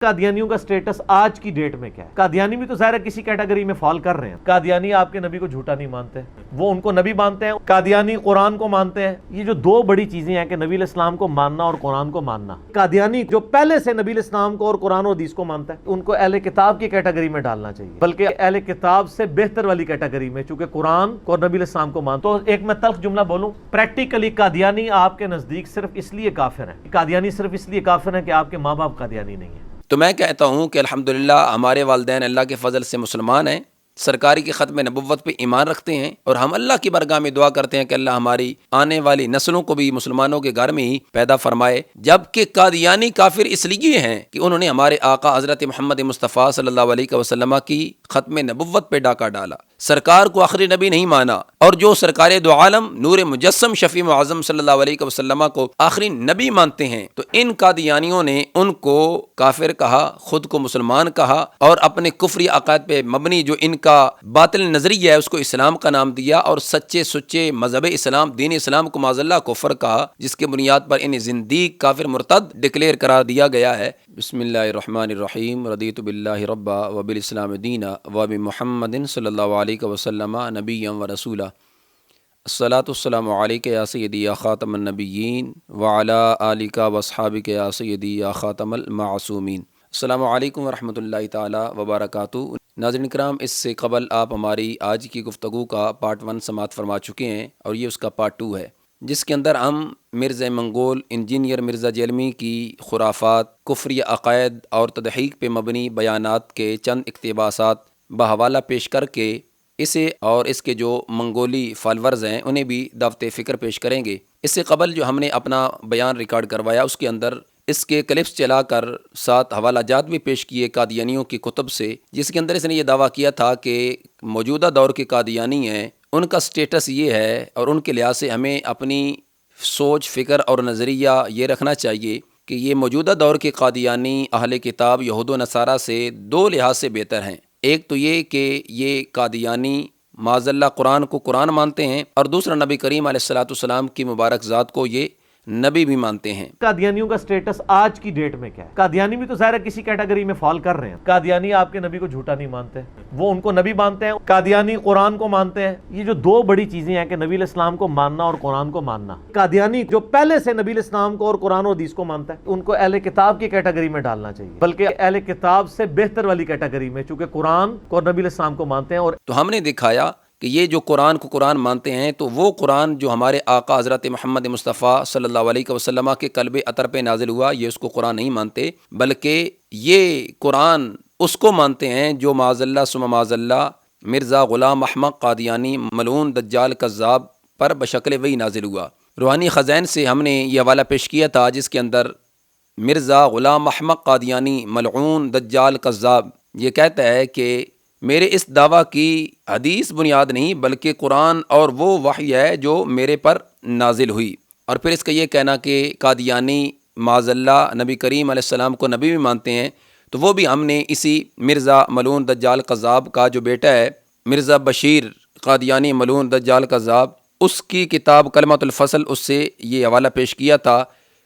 قادیانیوں کا سٹیٹس آج کی ڈیٹ میں کیا ہے؟ قادیانی بھی تو ظاہر ہے کسی کیٹیگری میں فال کر رہے ہیں. قادیانی آپ کے نبی کو جھوٹا نہیں مانتے, وہ ان کو نبی مانتے ہیں. قادیانی قرآن کو مانتے ہیں. یہ جو دو بڑی چیزیں ہیں کہ نبی علیہ السلام کو ماننا اور قرآن کو ماننا. قادیانی جو پہلے سے نبی علیہ السلام کو اور قرآن اور حدیث کو مانتا ہے, ان کو اہل کتاب کی کیٹیگری میں ڈالنا چاہیے, بلکہ اہل کتاب سے بہتر والی کیٹیگری میں, چونکہ قرآن اور نبی علیہ السلام کو مانتا. تو ایک میں تلخ جملہ بولوں, پریکٹیکلی قادیانی آپ کے نزدیک صرف اس لیے کافر ہیں, قادیانی صرف اس لیے کافر ہیں کہ آپ کے ماں باپ قادیانی نہیں ہیں. تو میں کہتا ہوں کہ الحمدللہ ہمارے والدین اللہ کے فضل سے مسلمان ہیں, سرکاری کی ختم نبوت پہ ایمان رکھتے ہیں, اور ہم اللہ کی بارگاہ میں دعا کرتے ہیں کہ اللہ ہماری آنے والی نسلوں کو بھی مسلمانوں کے گھر میں ہی پیدا فرمائے. جبکہ قادیانی کافر اس لیے ہیں کہ انہوں نے ہمارے آقا حضرت محمد مصطفیٰ صلی اللہ علیہ وسلم کی ختم نبوت پہ ڈاکہ ڈالا, سرکار کو آخری نبی نہیں مانا, اور جو سرکار دو عالم نور مجسم شفیع معظم صلی اللہ علیہ وسلم کو آخری نبی مانتے ہیں, تو ان قادیانیوں نے ان کو کافر کہا, خود کو مسلمان کہا, اور اپنے کفری عقائد پہ مبنی جو ان کا باطل نظریہ ہے اس کو اسلام کا نام دیا, اور سچے سچے مذہب اسلام دین اسلام کو معاذ اللہ کفر کہا, جس کے بنیاد پر انہیں زندیق کافر مرتد ڈکلیئر قرار دیا گیا ہے. بسم اللہ الرحمن الرحیم. رضیت باللہ ربا وبالاسلام دینا وبمحمد صلی اللہ علیہ وسلم نبیا ورسولا. الصلاۃ والسلام علیک یا سیدی یا خاتم النبیین وعلی آلک واصحابک یا سیدی یا خاتم المعصومین. السلام علیکم ورحمۃ اللہ تعالی وبرکاتہ. ناظرین کرام, اس سے قبل آپ ہماری آج کی گفتگو کا پارٹ 1 سماعت فرما چکے ہیں, اور یہ اس کا پارٹ 2 ہے, جس کے اندر ہم مرزا منگول انجینئر مرزا جیلمی کی خرافات, کفری عقائد اور تضحیق پہ مبنی بیانات کے چند اقتباسات بحوالہ پیش کر کے اسے اور اس کے جو منگولی فالورز ہیں انہیں بھی دعوت فکر پیش کریں گے. اس سے قبل جو ہم نے اپنا بیان ریکارڈ کروایا اس کے اندر اس کے کلپس چلا کر 7 حوالہ جات بھی پیش کیے قادیانیوں کی کتب سے, جس کے اندر اس نے یہ دعویٰ کیا تھا کہ موجودہ دور کے قادیانی ہیں, ان کا سٹیٹس یہ ہے, اور ان کے لحاظ سے ہمیں اپنی سوچ فکر اور نظریہ یہ رکھنا چاہیے کہ یہ موجودہ دور کے قادیانی اہل کتاب یہود و نصارہ سے 2 لحاظ سے بہتر ہیں. ایک تو یہ کہ یہ قادیانی معاذ اللہ قرآن کو قرآن مانتے ہیں, اور دوسرا نبی کریم علیہ الصلوۃ والسلام کی مبارک ذات کو یہ نبی بھی مانتے ہیں. قادیانیوں کا سٹیٹس آج کی ڈیٹ میں کیا ہے؟ قادیانی بھی تو ظاہر ہے کسی کیٹیگری میں فال کر رہے ہیں. قادیانی آپ کے نبی کو جھوٹا نہیں مانتے, وہ ان کو نبی مانتے ہیں. قادیانی قرآن کو مانتے ہیں. یہ جو دو بڑی چیزیں ہیں کہ نبی علیہ السلام کو ماننا اور قرآن کو ماننا. قادیانی جو پہلے سے نبی علیہ السلام کو اور قرآن اور حدیث کو مانتا ہے, ان کو اہل کتاب کی کیٹیگری میں ڈالنا چاہیے, بلکہ اہل کتاب سے بہتر والی کیٹیگری میں, چونکہ قرآن اور نبی علیہ السلام کو مانتے ہیں. اور تو ہم نے دکھایا کہ یہ جو قرآن کو قرآن مانتے ہیں, تو وہ قرآن جو ہمارے آقا حضرت محمد مصطفیٰ صلی اللہ علیہ وسلم کے قلب اطہر پہ نازل ہوا, یہ اس کو قرآن نہیں مانتے, بلکہ یہ قرآن اس کو مانتے ہیں جو معاذ اللہ ثم معاذ اللہ مرزا غلام احمد قادیانی ملعون دجال کذاب پر بشکل وحی نازل ہوا. روحانی خزائن سے ہم نے یہ حوالہ پیش کیا تھا, جس کے اندر مرزا غلام احمد قادیانی ملعون دجال کذاب یہ کہتا ہے کہ میرے اس دعویٰ کی حدیث بنیاد نہیں, بلکہ قرآن اور وہ وحی ہے جو میرے پر نازل ہوئی. اور پھر اس کا یہ کہنا کہ قادیانی معاذ اللہ نبی کریم علیہ السلام کو نبی بھی مانتے ہیں, تو وہ بھی ہم نے اسی مرزا ملعون دجال کذاب کا جو بیٹا ہے مرزا بشیر قادیانی ملعون دجال کذاب, اس کی کتاب کلمۃ الفصل, اس سے یہ حوالہ پیش کیا تھا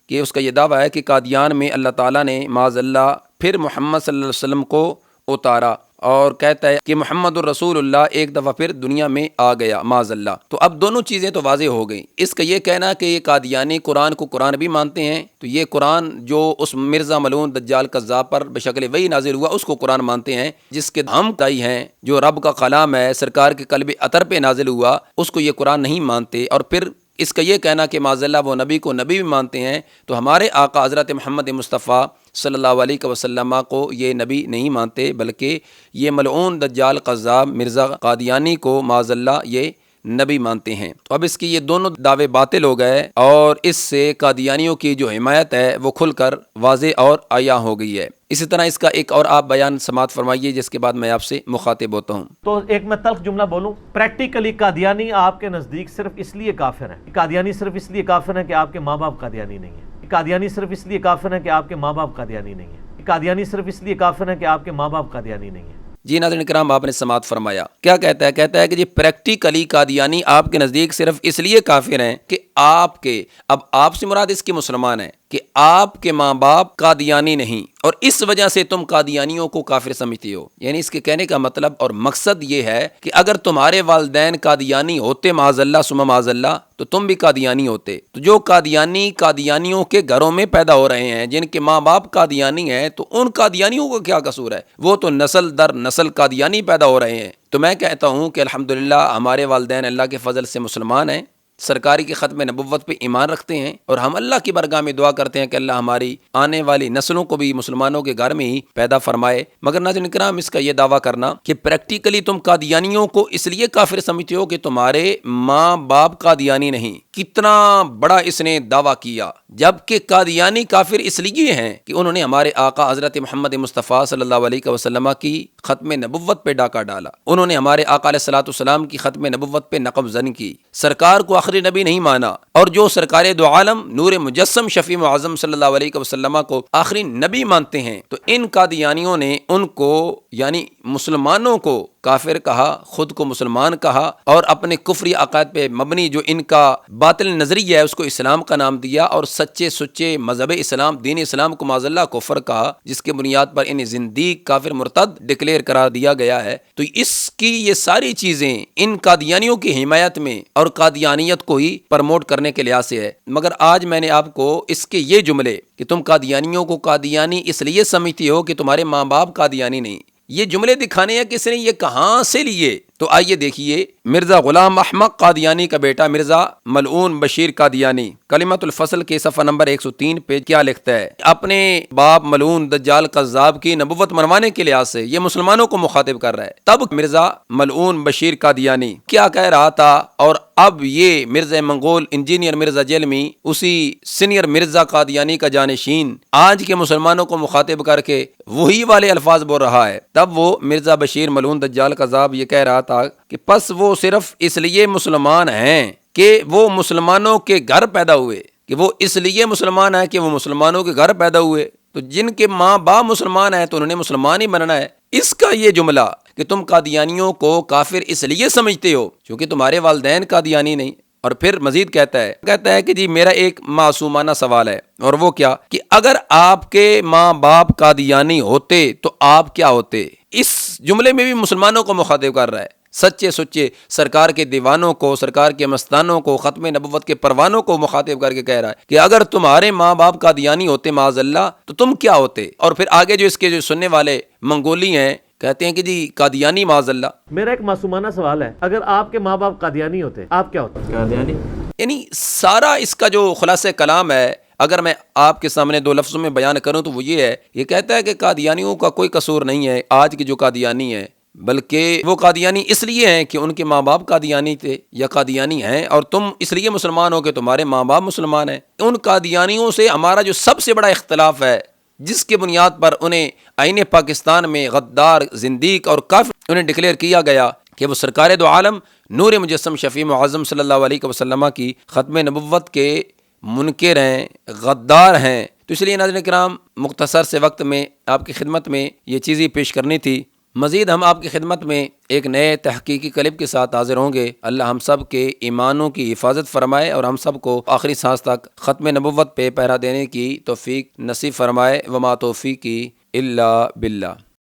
کہ اس کا یہ دعویٰ ہے کہ قادیان میں اللہ تعالیٰ نے معاذ اللہ پھر محمد صلی اللہ علیہ وسلم کو اتارا, اور کہتا ہے کہ محمد الرسول اللہ ایک دفعہ پھر دنیا میں آ گیا معاذ اللہ. تو اب دونوں چیزیں تو واضح ہو گئیں. اس کا یہ کہنا کہ یہ قادیانی قرآن کو قرآن بھی مانتے ہیں, تو یہ قرآن جو اس مرزا ملعون دجال کذاب پر بشکل وحی نازل ہوا اس کو قرآن مانتے ہیں, جس کے ہم دائی ہیں جو رب کا کلام ہے سرکار کے قلب اطہر پہ نازل ہوا, اس کو یہ قرآن نہیں مانتے. اور پھر اس کا یہ کہنا کہ معاذ اللہ وہ نبی کو نبی بھی مانتے ہیں, تو ہمارے آقا حضرت محمد مصطفیٰ صلی اللہ علیہ وسلم کو یہ نبی نہیں مانتے, بلکہ یہ ملعون دجال کذاب مرزا قادیانی کو معاذ اللہ یہ نبی مانتے ہیں. تو اب اس کی یہ دونوں دعوے باطل ہو گئے, اور اس سے قادیانیوں کی جو حمایت ہے وہ کھل کر واضح اور عیاں ہو گئی ہے. اسی طرح اس کا ایک اور آپ بیان سماعت فرمائیے, جس کے بعد میں آپ سے مخاطب ہوتا ہوں. تو ایک میں تلخ جملہ بولوں, پریکٹیکلی قادیانی آپ کے نزدیک صرف اس لیے کافر ہیں, قادیانی صرف اس لیے کافر ہیں کہ آپ کے ماں باپ قادیانی نہیں ہیں. قادیانی صرف اس لیے کافر ہیں کہ آپ کے ماں باپ قادیانی نہیں ہیں. قادیانی صرف اس لیے کافر ہیں کہ آپ کے ماں باپ قادیانی نہیں ہیں. جی ناظرین کرام, آپ نے سماعت فرمایا. کیا کہتا ہے؟ کہتا ہے کہ جی پریکٹیکلی قادیانی آپ کے نزدیک صرف اس لیے کافر ہیں کہ آپ کے، اب آپ سے مراد اس کے مسلمان ہیں کہ آپ کے ماں باپ قادیانی نہیں اور اس وجہ سے تم قادیانیوں کو کافر سمجھتے ہو. یعنی اس کے کہنے کا مطلب اور مقصد یہ ہے کہ اگر تمہارے والدین قادیانی ہوتے معاذ اللہ ثم معاذ اللہ تو تم بھی قادیانی ہوتے. تو جو قادیانیوں کے گھروں میں پیدا ہو رہے ہیں، جن کے ماں باپ قادیانی ہیں، تو ان قادیانیوں کا کیا قصور ہے؟ وہ تو نسل در نسل قادیانی پیدا ہو رہے ہیں. تو میں کہتا ہوں کہ الحمدللہ ہمارے والدین اللہ کے فضل سے مسلمان ہیں، سرکاری کے ختم نبوت پہ ایمان رکھتے ہیں، اور ہم اللہ کی بارگاہ میں دعا کرتے ہیں کہ اللہ ہماری آنے والی نسلوں کو بھی مسلمانوں کے گھر میں ہی پیدا فرمائے. مگر ناظرین کرام، اس کا یہ دعویٰ کرنا کہ پریکٹیکلی تم قادیانیوں کو اس لیے کافر سمجھتے ہو کہ تمہارے ماں باپ قادیانی نہیں، کتنا بڑا اس نے دعویٰ کیا. جبکہ قادیانی کافر اس لیے ہیں کہ انہوں نے ہمارے آقا حضرت محمد مصطفیٰ صلی اللہ علیہ وسلم کی ختم نبوت پہ ڈاکہ ڈالا، انہوں نے ہمارے آقا علیہ الصلوۃ والسلام کی ختم نبوت پہ نقب زن کی، سرکار کو آخری نبی نہیں مانا، اور جو سرکار دو عالم نور مجسم شفیع معظم صلی اللہ علیہ وسلم کو آخری نبی مانتے ہیں. تو ان قادیانیوں نے ان کو یعنی مسلمانوں کو کافر کہا، خود کو مسلمان کہا، اور اپنے کفری عقائد پہ مبنی جو ان کا باطل نظریہ ہے اس کو اسلام کا نام دیا، اور سچے سچے مذہب اسلام، دین اسلام کو معاذ اللہ کفر کہا، جس کے بنیاد پر انہیں زندیق، کافر، مرتد ڈکلیئر قرار دیا گیا ہے. تو اس کی یہ ساری چیزیں ان قادیانیوں کی حمایت میں اور قادیانیت کو ہی پرموٹ کرنے کے لحاظ سے ہے. مگر آج میں نے آپ کو اس کے یہ جملے کہ تم قادیانیوں کو قادیانی اس لیے سمجھتے ہو کہ تمہارے ماں باپ قادیانی نہیں، یہ جملے دکھانے ہیں کس نے، یہ کہاں سے لیے. تو آئیے دیکھیے، مرزا غلام احمد قادیانی کا بیٹا مرزا ملعون بشیر قادیانی کلمۃ الفصل کے صفحہ نمبر 103 پہ کیا لکھتا ہے؟ اپنے باپ ملعون دجال قذاب کی نبوت منوانے کے لحاظ سے یہ مسلمانوں کو مخاطب کر رہا ہے. تب مرزا ملعون بشیر قادیانی کیا کہہ رہا تھا، اور اب یہ مرزا منگول انجینئر مرزا جیلمی، اسی سینئر مرزا قادیانی کا جانشین، آج کے مسلمانوں کو مخاطب کر کے وہی والے الفاظ بول رہا ہے. تب وہ مرزا بشیر ملعون دجال قذاب یہ کہہ رہا تھا کہ پس وہ صرف اس لیے مسلمان ہیں کہ وہ مسلمانوں کے گھر پیدا ہوئے، کہ وہ اس لیے مسلمان ہیں کہ وہ مسلمانوں کے گھر پیدا ہوئے. تو جن کے ماں باپ مسلمان ہیں تو انہوں نے مسلمان ہی بننا ہے. اس کا یہ جملہ کہ تم قادیانیوں کو کافر اس لیے سمجھتے ہو کیونکہ تمہارے والدین قادیانی نہیں. اور پھر مزید کہتا ہے کہ جی میرا ایک معصومانہ سوال ہے، اور وہ کیا کہ اگر آپ کے ماں باپ قادیانی ہوتے تو آپ کیا ہوتے؟ اس جملے میں بھی مسلمانوں کو مخاطب کر رہا ہے، سچے سچے سرکار کے دیوانوں کو، سرکار کے مستانوں کو، ختم نبوت کے پروانوں کو مخاطب کر کے کہہ رہا ہے کہ اگر تمہارے ماں باپ قادیانی ہوتے معاذ اللہ تو تم کیا ہوتے؟ اور پھر آگے جو اس کے جو سننے والے منگولی ہیں کہتے ہیں کہ جی قادیانی معاذ اللہ. میرا ایک معصومانہ سوال ہے، اگر آپ کے ماں باپ قادیانی ہوتے آپ کیا ہوتے؟ قادیانی. یعنی سارا اس کا جو خلاصہ کلام ہے اگر میں آپ کے سامنے دو لفظوں میں بیان کروں تو وہ یہ ہے، یہ کہتا ہے کہ قادیانیوں کا کوئی قصور نہیں ہے آج کے جو قادیانی ہیں، بلکہ وہ قادیانی اس لیے ہیں کہ ان کے ماں باپ قادیانی تھے یا قادیانی ہیں، اور تم اس لیے مسلمان ہو کہ تمہارے ماں باپ مسلمان ہیں. ان قادیانیوں سے ہمارا جو سب سے بڑا اختلاف ہے، جس کے بنیاد پر انہیں آئین پاکستان میں غدار، زندیق اور کافر انہیں ڈکلیئر کیا گیا کہ وہ سرکار دو عالم نور مجسم شفیع معظم صلی اللہ علیہ وسلم کی ختم نبوت کے منکر ہیں، غدار ہیں. تو اس لیے ناظرین کرام مختصر سے وقت میں آپ کی خدمت میں یہ چیزیں پیش کرنی تھی. مزید ہم آپ کی خدمت میں ایک نئے تحقیقی کلپ کے ساتھ حاضر ہوں گے. اللہ ہم سب کے ایمانوں کی حفاظت فرمائے اور ہم سب کو آخری سانس تک ختم نبوت پہ پہرا دینے کی توفیق نصیب فرمائے. وما توفیقی الا باللہ.